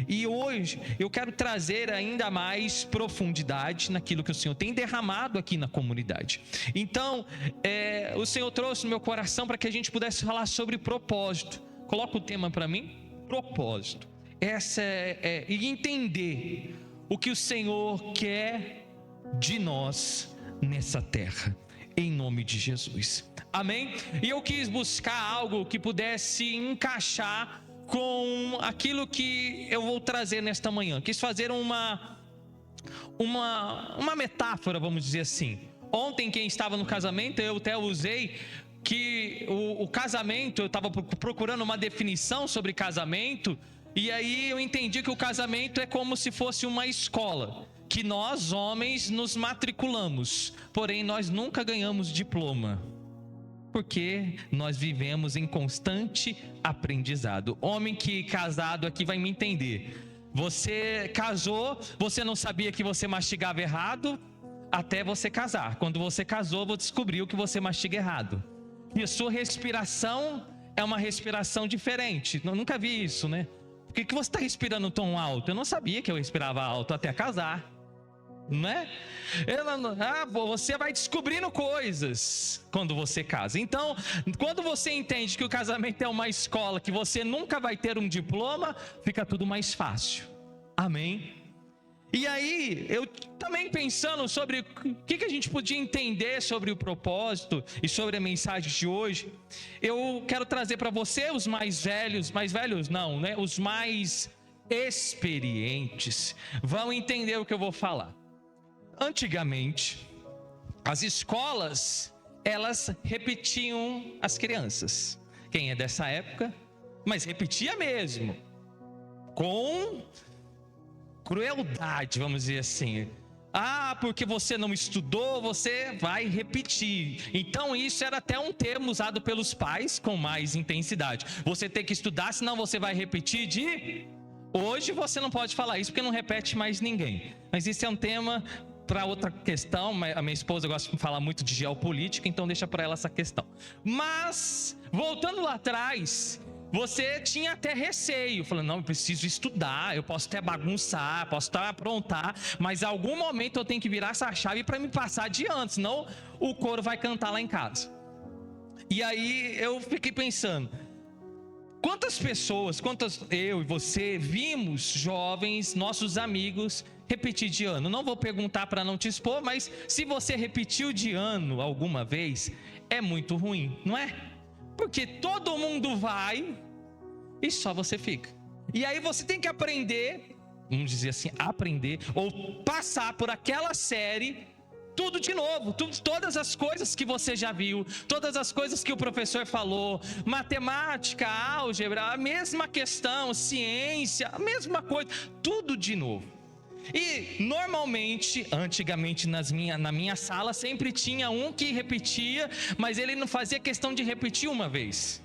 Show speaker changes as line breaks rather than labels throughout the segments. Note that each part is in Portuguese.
E hoje eu quero trazer ainda mais profundidade naquilo que o Senhor tem derramado aqui na comunidade. Então, o Senhor trouxe no meu coração para que a gente pudesse falar sobre propósito. Coloca o tema para mim: propósito. E entender o que o Senhor quer de nós nessa terra, em nome de Jesus. Amém? E eu quis buscar algo que pudesse encaixar com aquilo que eu vou trazer nesta manhã. Quis fazer uma metáfora, vamos dizer assim. Ontem, quem estava no casamento, eu até usei que o casamento, eu estava procurando uma definição sobre casamento, e aí eu entendi que o casamento é como se fosse uma escola, que nós, homens, nos matriculamos, porém nós nunca ganhamos diploma, porque nós vivemos em constante aprendizado. Homem que casado aqui vai me entender. Você casou, você não sabia que você mastigava errado, até você casar. Quando você casou, você descobriu que você mastiga errado. E a sua respiração é uma respiração diferente. Eu nunca vi isso, né? Por que você está respirando tão alto? Eu não sabia que eu respirava alto até casar. Não é? Você vai descobrindo coisas quando você casa. Então, quando você entende que o casamento é uma escola, que você nunca vai ter um diploma, fica tudo mais fácil. Amém? E aí, eu também pensando sobre o que a gente podia entender sobre o propósito e sobre a mensagem de hoje, eu quero trazer para você os mais velhos não, né? Os mais experientes vão entender o que eu vou falar. Antigamente, as escolas, elas repetiam as crianças. Quem é dessa época? Mas repetia mesmo, com crueldade, vamos dizer assim. Porque você não estudou, você vai repetir. Então isso era até um termo usado pelos pais com mais intensidade. Você tem que estudar, senão você vai repetir Hoje você não pode falar isso porque não repete mais ninguém. Mas isso é um tema para outra questão. A minha esposa gosta de falar muito de geopolítica, então deixa para ela essa questão. Mas, voltando lá atrás, você tinha até receio, falando, não, eu preciso estudar, eu posso até bagunçar, posso até aprontar, mas em algum momento eu tenho que virar essa chave para me passar adiante, senão o coro vai cantar lá em casa. E aí eu fiquei pensando, quantas pessoas, eu e você vimos jovens, nossos amigos, repetir de ano? Não vou perguntar para não te expor, mas se você repetiu de ano alguma vez, é muito ruim, não é? Porque todo mundo vai e só você fica. E aí você tem que aprender, vamos dizer assim, aprender ou passar por aquela série tudo de novo, todas as coisas que você já viu, todas as coisas que o professor falou, matemática, álgebra, a mesma questão, ciência, a mesma coisa, tudo de novo. E normalmente, antigamente na minha sala sempre tinha um que repetia, mas ele não fazia questão de repetir uma vez,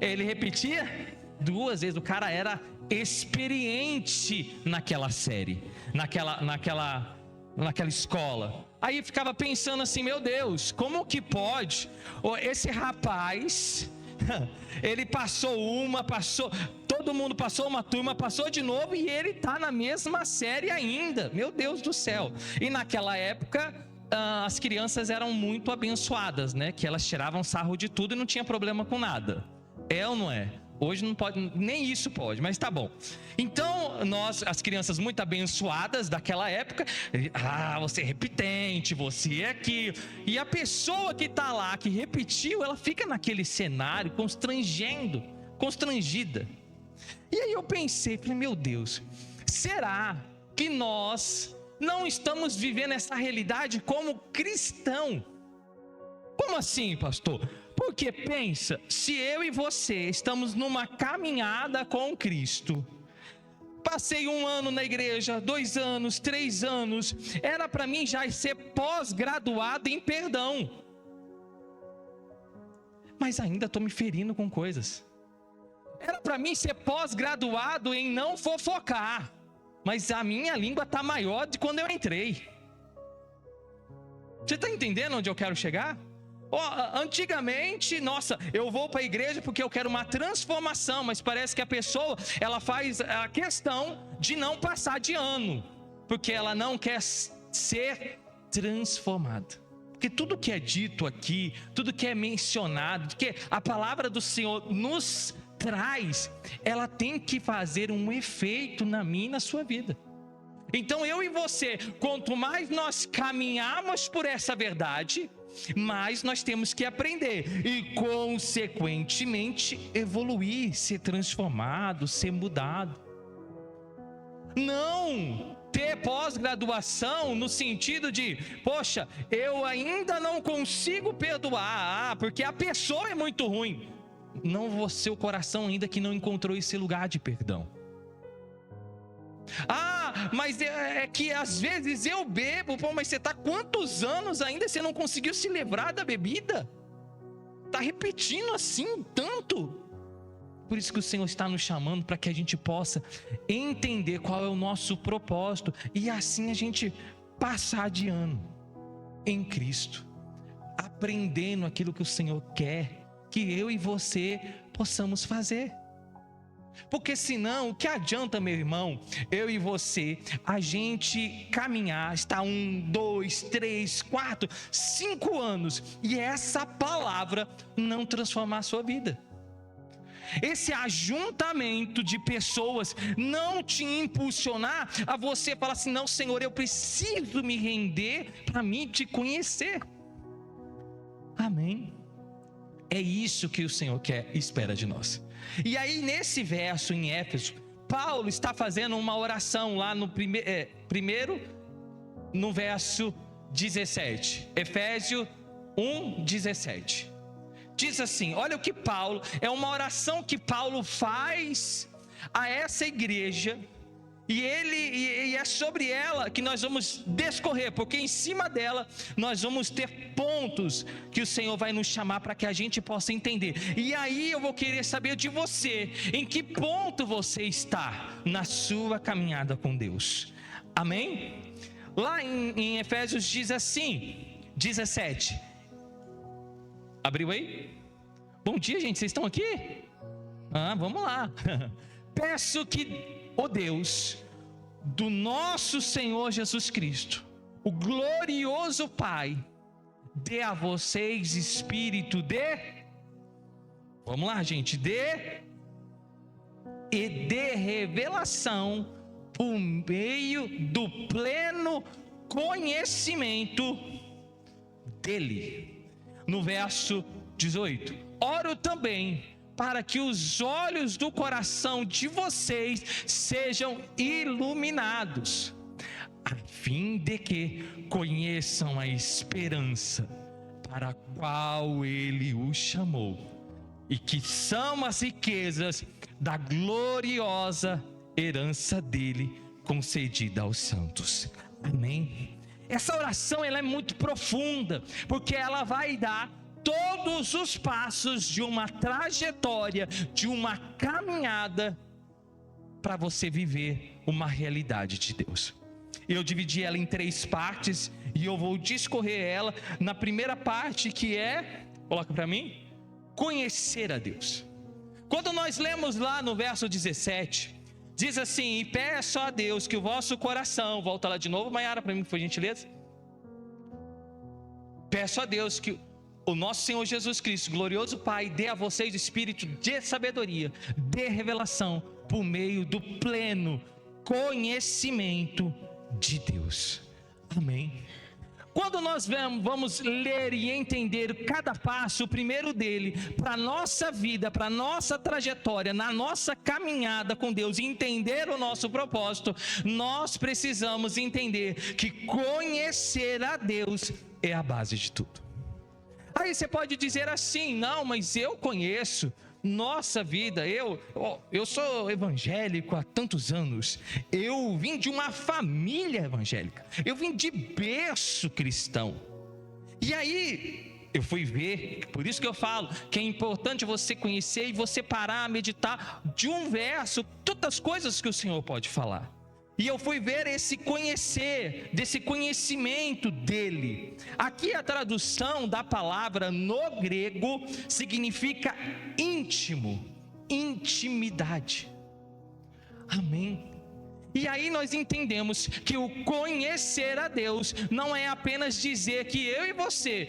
ele repetia 2 vezes. O cara era experiente naquela série, naquela escola. Aí ficava pensando assim, meu Deus, como que pode esse rapaz, ele todo mundo passou uma turma, passou de novo e ele está na mesma série ainda, meu Deus do céu. E naquela época as crianças eram muito abençoadas, né? Que elas tiravam sarro de tudo e não tinha problema com nada. É ou não é? Hoje não pode, nem isso pode, mas tá bom. Então, as crianças muito abençoadas daquela época, você é repetente, você é aquilo. E a pessoa que tá lá, que repetiu, ela fica naquele cenário constrangida. E aí eu pensei, falei, meu Deus, será que nós não estamos vivendo essa realidade como cristão? Como assim, pastor? Porque pensa, se eu e você estamos numa caminhada com Cristo, passei 1 ano na igreja, 2 anos, 3 anos, era para mim já ser pós-graduado em perdão, mas ainda estou me ferindo com coisas. Era para mim ser pós-graduado em não fofocar, mas a minha língua está maior de quando eu entrei. Você está entendendo onde eu quero chegar? Antigamente, nossa, eu vou para a igreja porque eu quero uma transformação, mas parece que a pessoa, ela faz a questão de não passar de ano, porque ela não quer ser transformada. Porque tudo que é dito aqui, tudo que é mencionado, que a palavra do Senhor nos traz, ela tem que fazer um efeito na minha e na sua vida. Então eu e você, quanto mais nós caminharmos por essa verdade, mais nós temos que aprender e consequentemente evoluir, ser transformado, ser mudado. Não ter pós-graduação no sentido de, poxa, eu ainda não consigo perdoar, porque a pessoa é muito ruim. Não você, o coração ainda que não encontrou esse lugar de perdão. Mas é que às vezes eu bebo. Pô, mas você está quantos anos ainda você não conseguiu se livrar da bebida? Está repetindo assim tanto. Por isso que o Senhor está nos chamando para que a gente possa entender qual é o nosso propósito e assim a gente passar de ano em Cristo, aprendendo aquilo que o Senhor quer que eu e você possamos fazer. Porque senão, o que adianta, meu irmão, eu e você, a gente caminhar, estar 1, 2, 3, 4, 5 anos e essa palavra não transformar a sua vida? Esse ajuntamento de pessoas não te impulsionar a você falar assim, não, Senhor, eu preciso me render para mim te conhecer. Amém? É isso que o Senhor quer e espera de nós. E aí nesse verso em Éfeso, Paulo está fazendo uma oração lá no primeiro, no verso 17, Efésios 1:17. Diz assim, olha o que Paulo, é uma oração que Paulo faz a essa igreja, e é sobre ela que nós vamos discorrer, porque em cima dela nós vamos ter pontos que o Senhor vai nos chamar para que a gente possa entender. E aí eu vou querer saber de você, em que ponto você está na sua caminhada com Deus. Amém? Lá em Efésios diz assim, 17. Abriu aí? Bom dia, gente, vocês estão aqui? Vamos lá. Peço que o Deus do nosso Senhor Jesus Cristo, o glorioso Pai, dê a vocês espírito vamos lá, gente, de revelação por meio do pleno conhecimento dele. No verso 18, oro também para que os olhos do coração de vocês sejam iluminados, a fim de que conheçam a esperança para a qual ele os chamou, e que são as riquezas da gloriosa herança dele concedida aos santos. Amém? Essa oração ela é muito profunda, porque ela vai dar todos os passos de uma trajetória, de uma caminhada, para você viver uma realidade de Deus. Eu dividi ela em 3 partes, e eu vou discorrer ela na primeira parte, que é, coloca para mim, conhecer a Deus. Quando nós lemos lá no verso 17, diz assim, e peço a Deus que o vosso coração, volta lá de novo, Maiara, para mim, por gentileza. Peço a Deus que o nosso Senhor Jesus Cristo, glorioso Pai, dê a vocês o espírito de sabedoria, de revelação, por meio do pleno conhecimento de Deus. Amém? Quando nós vamos ler e entender cada passo, o primeiro dele, para a nossa vida, para a nossa trajetória, na nossa caminhada com Deus, e entender o nosso propósito, nós precisamos entender que conhecer a Deus é a base de tudo. Aí você pode dizer assim, não, mas eu conheço, nossa vida, eu sou evangélico há tantos anos, eu vim de uma família evangélica, eu vim de berço cristão, e aí eu fui ver, por isso que eu falo que é importante você conhecer e você parar a meditar de um verso, tantas coisas que o Senhor pode falar. E eu fui ver esse conhecer, desse conhecimento dele. Aqui a tradução da palavra no grego significa íntimo, intimidade. Amém. E aí nós entendemos que o conhecer a Deus não é apenas dizer que eu e você,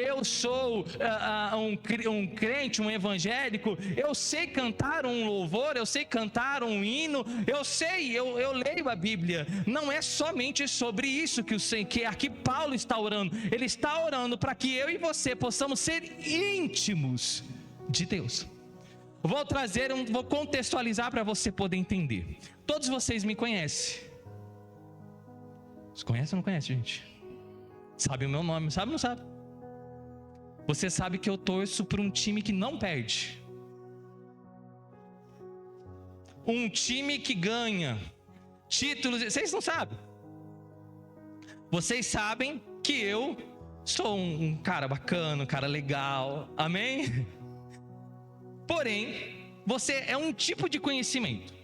eu sou um crente, um evangélico, eu sei cantar um louvor, eu sei cantar um hino, eu leio a Bíblia. Não é somente sobre isso que aqui Paulo está orando. Ele está orando para que eu e você possamos ser íntimos de Deus. Vou contextualizar para você poder entender. Todos vocês me conhecem. Vocês conhecem ou não conhecem, gente? Sabe o meu nome, sabe ou não sabe? Você sabe que eu torço por um time que não perde. Um time que ganha títulos. Vocês não sabem. Vocês sabem que eu sou um cara bacana, um cara legal. Amém? Porém, você é um tipo de conhecimento.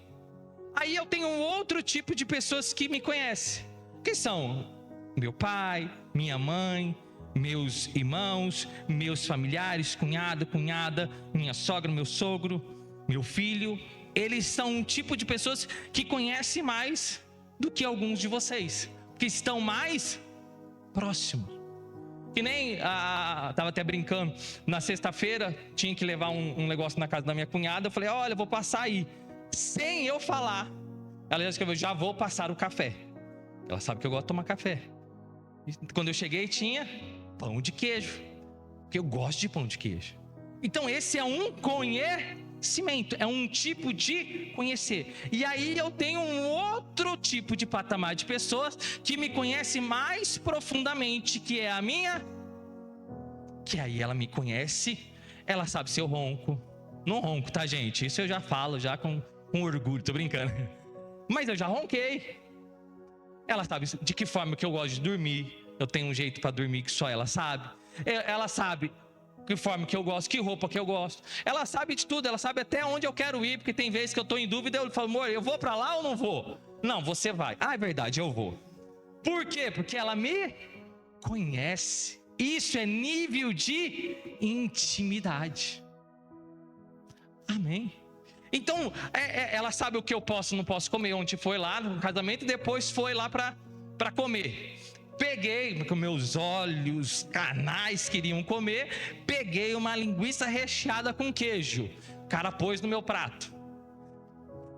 Aí eu tenho um outro tipo de pessoas que me conhecem, que são meu pai, minha mãe, meus irmãos, meus familiares, cunhada, minha sogra, meu sogro, meu filho. Eles são um tipo de pessoas que conhecem mais do que alguns de vocês, que estão mais próximos. Que nem, estava até brincando, na sexta-feira tinha que levar um negócio na casa da minha cunhada. Eu falei, olha, eu vou passar aí. Sem eu falar, ela já escreveu, já vou passar o café. Ela sabe que eu gosto de tomar café. E quando eu cheguei tinha pão de queijo, porque eu gosto de pão de queijo. Então esse é um conhecimento, é um tipo de conhecer. E aí eu tenho um outro tipo de patamar de pessoas que me conhece mais profundamente, que é a minha, que aí ela me conhece, ela sabe se eu ronco. Não ronco, tá, gente? Isso eu já falo já com orgulho, tô brincando. Mas eu já ronquei. Ela sabe de que forma que eu gosto de dormir. Eu tenho um jeito para dormir que só ela sabe. Ela sabe que forma que eu gosto, que roupa que eu gosto. Ela sabe de tudo, ela sabe até onde eu quero ir, porque tem vezes que eu estou em dúvida, eu falo, amor, eu vou para lá ou não vou? Não, você vai. É verdade, eu vou. Por quê? Porque ela me conhece. Isso é nível de intimidade. Amém. Então, ela sabe o que eu posso e não posso comer. Ontem foi lá no casamento e depois foi lá para comer. Peguei, com meus olhos carnais queriam comer, peguei uma linguiça recheada com queijo. O cara pôs no meu prato.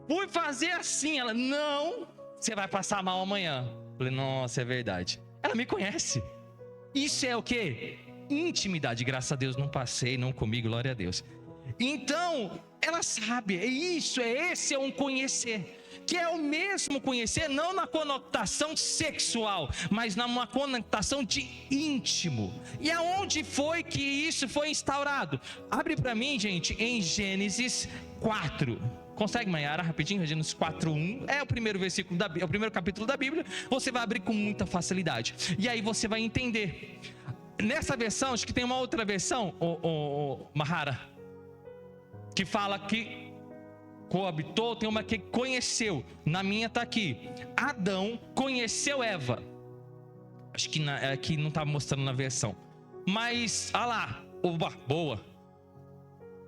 Fui fazer assim, ela, não, você vai passar mal amanhã. Falei, nossa, é verdade. Ela me conhece. Isso é o quê? Intimidade. Graças a Deus não passei, não comi, glória a Deus. Então, ela sabe, esse é um conhecer. Que é o mesmo conhecer, não na conotação sexual, mas numa conotação de íntimo. E aonde foi que isso foi instaurado? Abre para mim, gente, em Gênesis 4. Consegue, Maiara, rapidinho? Gênesis 4:1. É o primeiro versículo é o primeiro capítulo da Bíblia. Você vai abrir com muita facilidade. E aí você vai entender. Nessa versão, acho que tem uma outra versão, Mahara, que fala que coabitou, tem uma que conheceu. Na minha está aqui. Adão conheceu Eva. Acho que aqui não está mostrando na versão. Mas, lá. Oba, boa.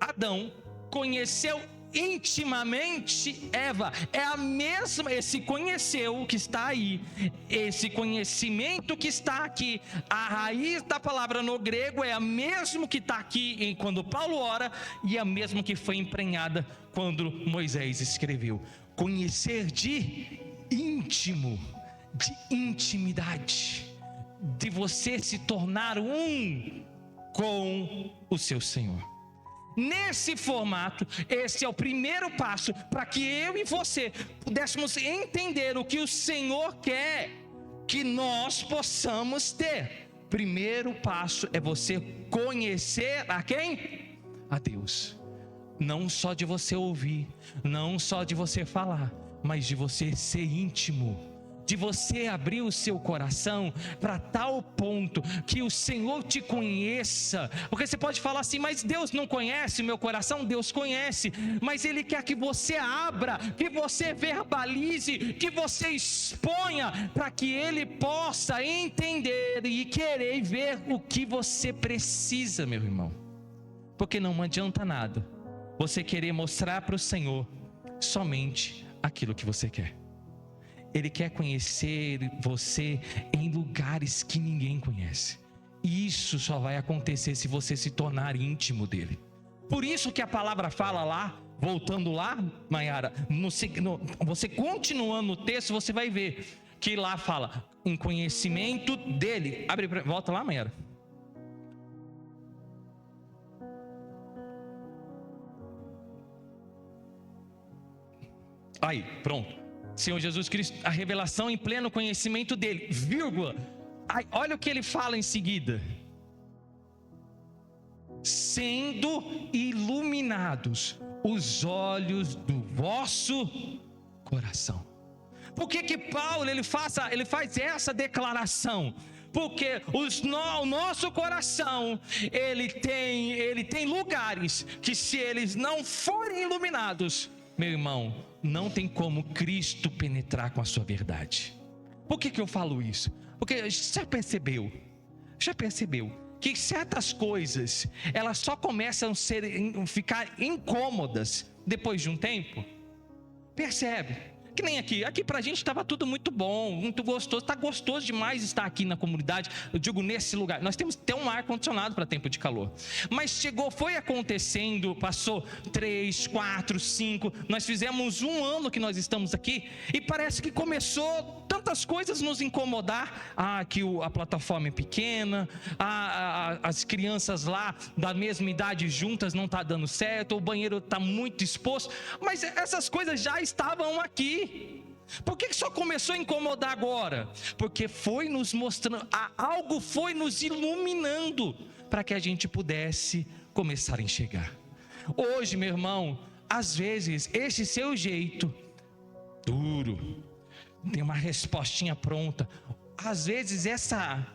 Adão conheceu intimamente Eva. É a mesma, esse conheceu que está aí, esse conhecimento que está aqui, a raiz da palavra no grego é a mesma que está aqui quando Paulo ora, e a mesma que foi emprenhada quando Moisés escreveu. Conhecer de íntimo, de intimidade, de você se tornar um com o seu Senhor. Nesse formato, esse é o primeiro passo para que eu e você pudéssemos entender o que o Senhor quer que nós possamos ter. Primeiro passo é você conhecer a quem? A Deus. Não só de você ouvir, não só de você falar, mas de você ser íntimo, de você abrir o seu coração para tal ponto que o Senhor te conheça. Porque você pode falar assim, mas Deus não conhece o meu coração? Deus conhece, mas Ele quer que você abra, que você verbalize, que você exponha, para que Ele possa entender e querer ver o que você precisa, meu irmão. Porque não adianta nada você querer mostrar para o Senhor somente aquilo que você quer. Ele quer conhecer você em lugares que ninguém conhece. E isso só vai acontecer se você se tornar íntimo dele. Por isso que a palavra fala lá, voltando lá, Maiara, você continuando no texto, você vai ver que lá fala em conhecimento dele. Volta lá, Maiara. Aí, pronto. Senhor Jesus Cristo, a revelação em pleno conhecimento dele, vírgula. Aí, olha o que ele fala em seguida: sendo iluminados os olhos do vosso coração. Por que Paulo ele faz essa declaração? Porque o nosso coração, ele tem lugares que, se eles não forem iluminados, meu irmão, não tem como Cristo penetrar com a sua verdade. Por que eu falo isso? Porque já percebeu que certas coisas, elas só começam a ficar incômodas depois de um tempo? Percebe? Que nem aqui pra gente estava tudo muito bom, muito gostoso. Está gostoso demais estar aqui na comunidade. Eu digo, nesse lugar, nós temos que ter um ar condicionado para tempo de calor. Mas foi acontecendo, passou 3, 4, 5. Nós fizemos 1 ano que nós estamos aqui, e parece que começou tantas coisas nos incomodar. Que a plataforma é pequena, as crianças lá da mesma idade juntas não está dando certo, o banheiro está muito exposto. Mas essas coisas já estavam aqui. Por que só começou a incomodar agora? Porque foi nos mostrando, algo foi nos iluminando, para que a gente pudesse começar a enxergar. Hoje, meu irmão, às vezes esse seu jeito duro, tem uma respostinha pronta, às vezes essa,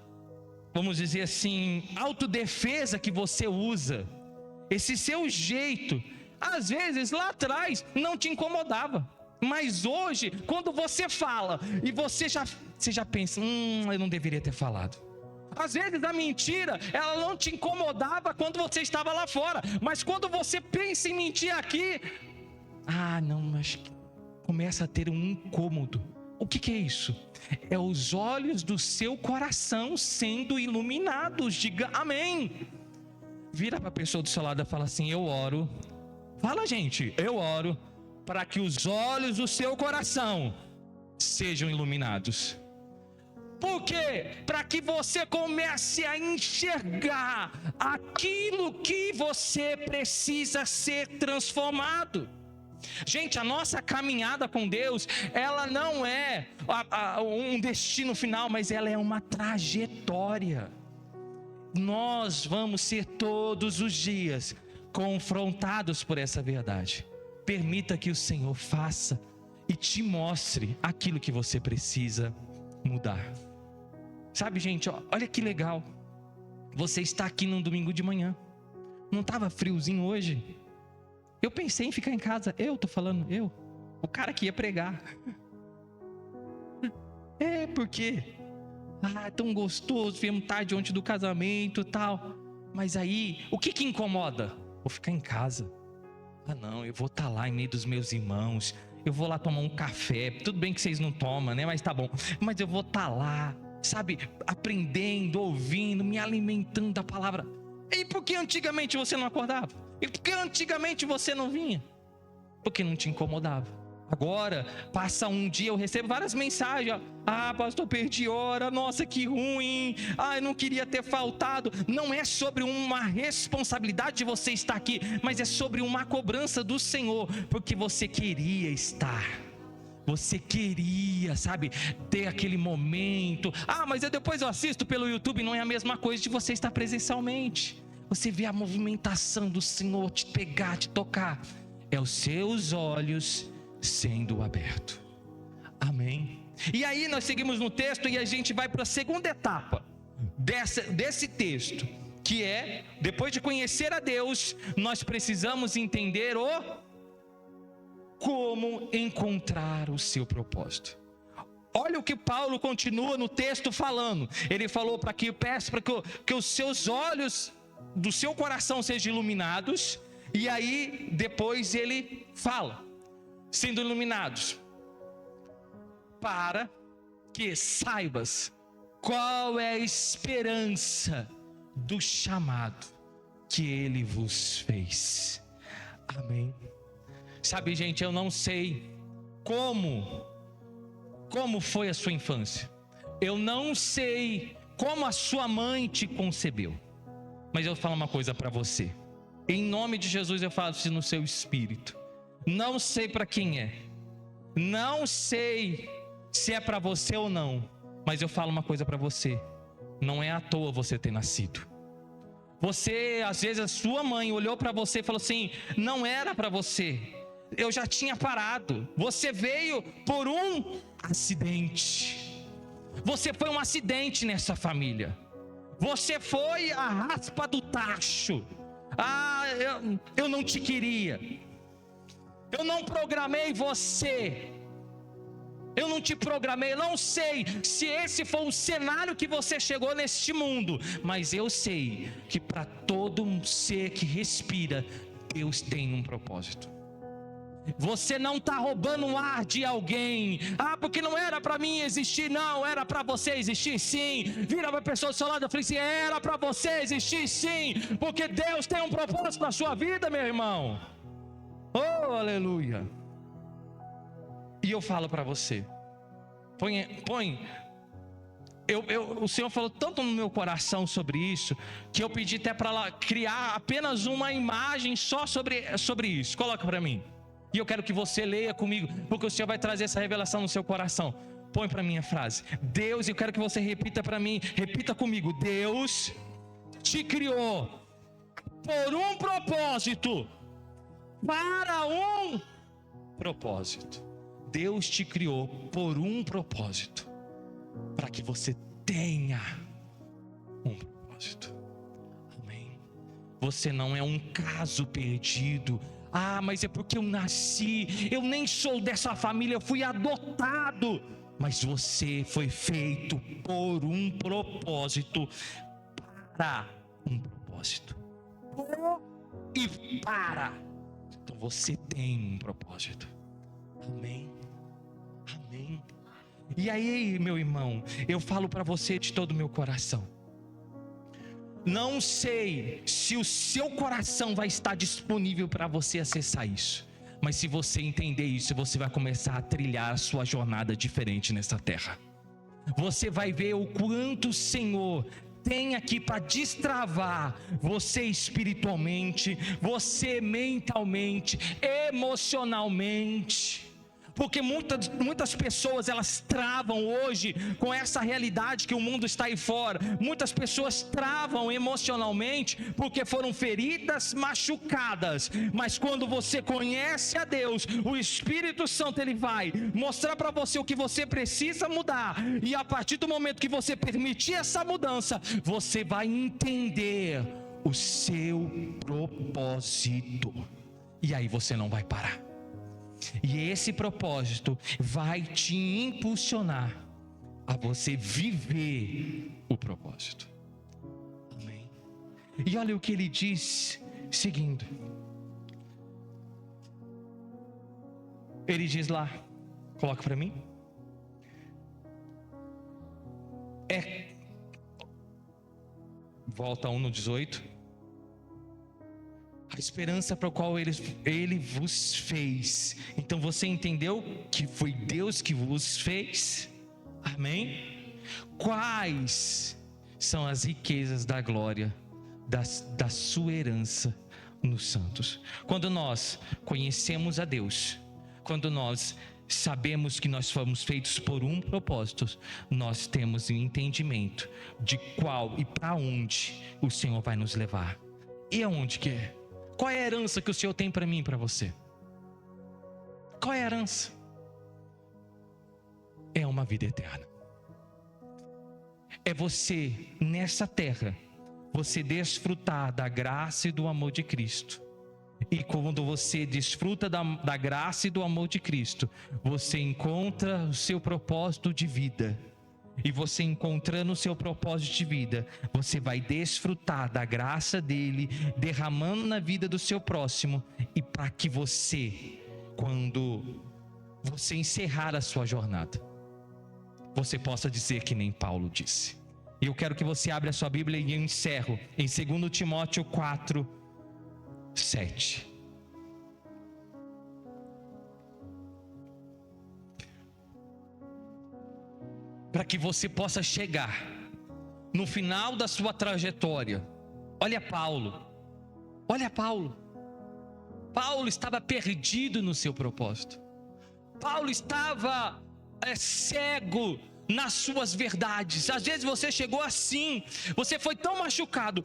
vamos dizer assim, autodefesa que você usa, esse seu jeito, às vezes lá atrás não te incomodava. Mas hoje, quando você fala e você já pensa, eu não deveria ter falado. Às vezes a mentira, ela não te incomodava quando você estava lá fora, mas quando você pensa em mentir aqui, mas começa a ter um incômodo. O que é isso? É os olhos do seu coração sendo iluminados. Diga amém. Vira para a pessoa do seu lado e fala assim: eu oro. Fala, gente, eu oro para que os olhos do seu coração sejam iluminados. Por quê? Para que você comece a enxergar aquilo que você precisa ser transformado. Gente, a nossa caminhada com Deus, ela não é um destino final, mas ela é uma trajetória. Nós vamos ser todos os dias confrontados por essa verdade. Permita que o Senhor faça e te mostre aquilo que você precisa mudar. Sabe, gente, olha que legal. Você está aqui num domingo de manhã. Não estava friozinho hoje? Eu pensei em ficar em casa. O cara que ia pregar. Porque é tão gostoso, viemos tarde ontem do casamento e tal. Mas aí, o que incomoda? Vou ficar em casa. Não, eu vou estar lá em meio dos meus irmãos, eu vou lá tomar um café, tudo bem que vocês não tomam, né, mas tá bom, mas eu vou estar lá, sabe, aprendendo, ouvindo, me alimentando da palavra. E por que antigamente você não acordava? E por que antigamente você não vinha? Porque não te incomodava. Agora, passa um dia, eu recebo várias mensagens: pastor, perdi hora, nossa, que ruim, eu não queria ter faltado. Não é sobre uma responsabilidade de você estar aqui, mas é sobre uma cobrança do Senhor, porque você queria estar. Você queria, sabe, ter aquele momento. Mas depois eu assisto pelo YouTube. Não é a mesma coisa de você estar presencialmente. Você vê a movimentação do Senhor te pegar, te tocar. É os seus olhos sendo aberto. Amém. E aí nós seguimos no texto e a gente vai para a segunda etapa desse texto, que é, depois de conhecer a Deus, nós precisamos entender como encontrar o seu propósito. Olha o que Paulo continua no texto falando. Ele falou para que peço para que os seus olhos do seu coração sejam iluminados. E aí depois ele fala, sendo iluminados, para que saibas qual é a esperança do chamado que ele vos fez. Amém. Sabe, gente, eu não sei como foi a sua infância. Eu não sei como a sua mãe te concebeu. Mas eu vou falar uma coisa para você. Em nome de Jesus eu falo isso no seu espírito. Não sei para quem é. Não sei se é para você ou não. Mas eu falo uma coisa para você. Não é à toa você ter nascido. Você, às vezes a sua mãe olhou para você e falou assim: não era para você. Eu já tinha parado. Você veio por um acidente. Você foi um acidente nessa família. Você foi a raspa do tacho. Eu não te queria. Eu não programei você. Eu não te programei. Eu não sei se esse foi o cenário que você chegou neste mundo. Mas eu sei que para todo ser que respira, Deus tem um propósito. Você não está roubando o ar de alguém. Porque não era para mim existir. Não, era para você existir sim. Vira para a pessoa do seu lado e fala assim: era para você existir sim. Porque Deus tem um propósito na sua vida, meu irmão. Oh, aleluia. E eu falo para você, o Senhor falou tanto no meu coração sobre isso, que eu pedi até para criar apenas uma imagem só sobre isso. Coloca para mim. E eu quero que você leia comigo, porque o Senhor vai trazer essa revelação no seu coração. Põe para mim a frase. Deus, eu quero que você repita para mim, repita comigo. Deus te criou por um propósito, para um propósito. Deus te criou por um propósito, para que você tenha um propósito. Amém. Você não é um caso perdido. Mas é porque eu nasci, eu nem sou dessa família, eu fui adotado. Mas você foi feito por um propósito, para um propósito. E para. Então você tem um propósito. Amém. Amém. E aí, meu irmão, eu falo para você de todo o meu coração. Não sei se o seu coração vai estar disponível para você acessar isso. Mas se você entender isso, você vai começar a trilhar a sua jornada diferente nessa terra. Você vai ver o quanto o Senhor tem aqui para destravar você espiritualmente, você mentalmente, emocionalmente. Porque muitas pessoas, elas travam hoje com essa realidade que o mundo está aí fora. Muitas pessoas travam emocionalmente porque foram feridas, machucadas. Mas quando você conhece a Deus, o Espírito Santo, ele vai mostrar para você o que você precisa mudar. E a partir do momento que você permitir essa mudança, você vai entender o seu propósito. E aí você não vai parar. E esse propósito vai te impulsionar a você viver o propósito. Amém. E olha o que ele diz seguindo. Ele diz lá, coloca para mim. Volta 1:18. A esperança para a qual ele vos fez. Então você entendeu que foi Deus que vos fez? Amém? Quais são as riquezas da glória da sua herança nos santos? Quando nós conhecemos a Deus, quando nós sabemos que nós fomos feitos por um propósito, nós temos um entendimento de qual e para onde o Senhor vai nos levar. E aonde que é? Qual é a herança que o Senhor tem para mim e para você? Qual é a herança? é uma vida eterna. É você, nessa terra, você desfrutar da graça e do amor de Cristo. E quando você desfruta da graça e do amor de Cristo, você encontra o seu propósito de vida. E você encontrando o seu propósito de vida, você vai desfrutar da graça dele, derramando na vida do seu próximo. E para que você, quando você encerrar a sua jornada, você possa dizer que nem Paulo disse. E eu quero que você abra a sua Bíblia e eu encerro em 2 Timóteo 4, 7. Para que você possa chegar no final da sua trajetória. Olha Paulo. Paulo estava perdido no seu propósito. Paulo estava cego nas suas verdades. Às vezes você chegou assim, você foi tão machucado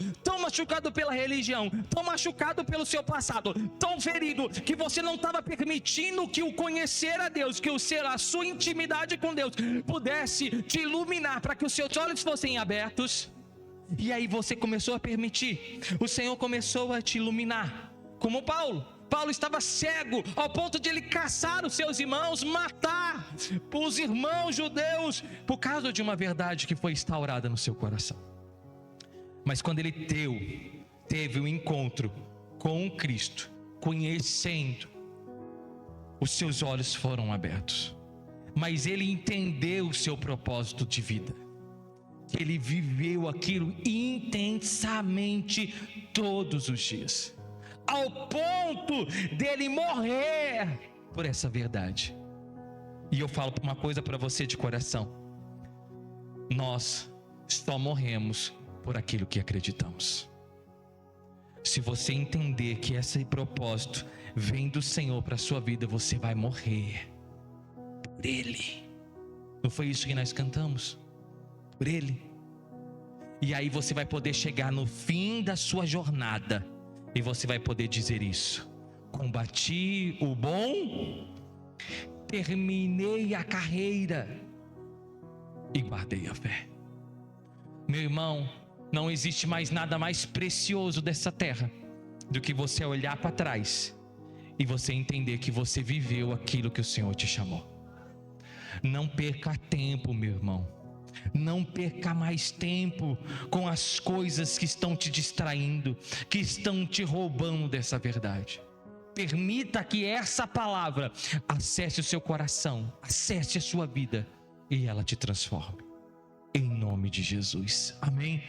pela religião, tão machucado pelo seu passado, tão ferido, que você não estava permitindo que o conhecer a Deus, que a sua intimidade com Deus pudesse te iluminar, para que os seus olhos fossem abertos. E aí você começou a permitir, o Senhor começou a te iluminar, como Paulo estava cego ao ponto de ele caçar os seus irmãos, matar os irmãos judeus por causa de uma verdade que foi instaurada no seu coração. Mas quando ele teve um encontro com Cristo, conhecendo, os seus olhos foram abertos. Mas ele entendeu o seu propósito de vida. Ele viveu aquilo intensamente todos os dias, ao ponto dele morrer por essa verdade. E eu falo uma coisa para você de coração: nós só morremos por aquilo que acreditamos. Se você entender que esse propósito vem do Senhor para a sua vida, você vai morrer por Ele. Não foi isso que nós cantamos? Por Ele. E aí você vai poder chegar no fim da sua jornada e você vai poder dizer isso: combati o bom, terminei a carreira e guardei a fé. Meu irmão, não existe mais nada mais precioso dessa terra do que você olhar para trás e você entender que você viveu aquilo que o Senhor te chamou. Não perca tempo, meu irmão. Não perca mais tempo com as coisas que estão te distraindo, que estão te roubando dessa verdade. Permita que essa palavra acesse o seu coração, acesse a sua vida e ela te transforme. Em nome de Jesus. Amém.